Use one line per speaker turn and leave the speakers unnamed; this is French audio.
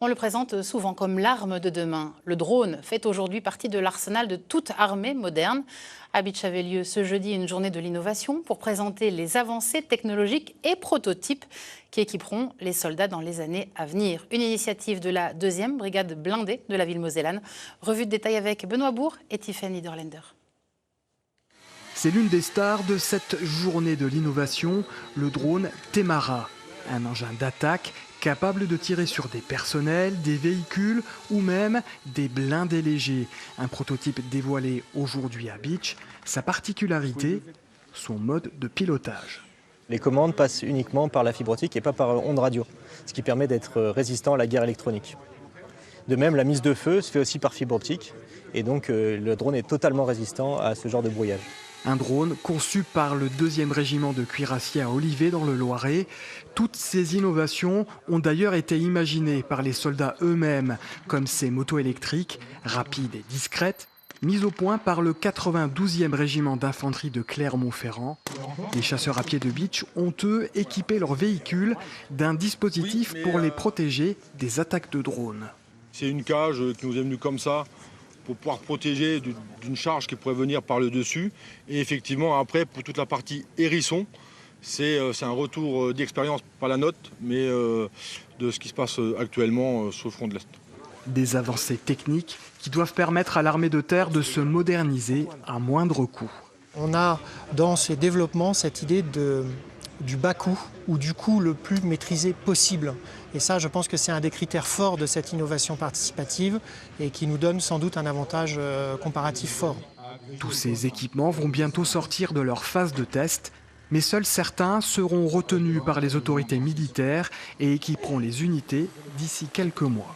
On le présente souvent comme l'arme de demain. Le drone fait aujourd'hui partie de l'arsenal de toute armée moderne. À Bitche avait lieu ce jeudi une journée de l'innovation pour présenter les avancées technologiques et prototypes qui équiperont les soldats dans les années à venir. Une initiative de la 2e brigade blindée de la ville mosellane. Revue de détail avec Benoît Bourg et Tiffany Niederländer.
C'est l'une des stars de cette journée de l'innovation, le drone Temara. Un engin d'attaque capable de tirer sur des personnels, des véhicules ou même des blindés légers. Un prototype dévoilé aujourd'hui à Bitche. Sa particularité, son mode de pilotage.
Les commandes passent uniquement par la fibre optique et pas par ondes radio, ce qui permet d'être résistant à la guerre électronique. De même, la mise de feu se fait aussi par fibre optique et donc le drone est totalement résistant à ce genre de brouillage.
Un drone conçu par le 2e régiment de cuirassiers à Olivet dans le Loiret. Toutes ces innovations ont d'ailleurs été imaginées par les soldats eux-mêmes, comme ces motos électriques, rapides et discrètes, mises au point par le 92e régiment d'infanterie de Clermont-Ferrand. Les chasseurs à pied de Bitche ont eux équipé leurs véhicules d'un dispositif pour les protéger des attaques de drones.
C'est une cage qui nous est venue comme ça, pour pouvoir protéger d'une charge qui pourrait venir par le dessus. Et effectivement, après, pour toute la partie hérisson, c'est un retour d'expérience, pas la note, mais de ce qui se passe actuellement sur le front de l'Est.
Des avancées techniques qui doivent permettre à l'armée de terre de se moderniser à moindre coût.
On a dans ces développements cette idée du bas coût ou du coût le plus maîtrisé possible. Et ça, je pense que c'est un des critères forts de cette innovation participative et qui nous donne sans doute un avantage comparatif fort.
Tous ces équipements vont bientôt sortir de leur phase de test, mais seuls certains seront retenus par les autorités militaires et équiperont les unités d'ici quelques mois.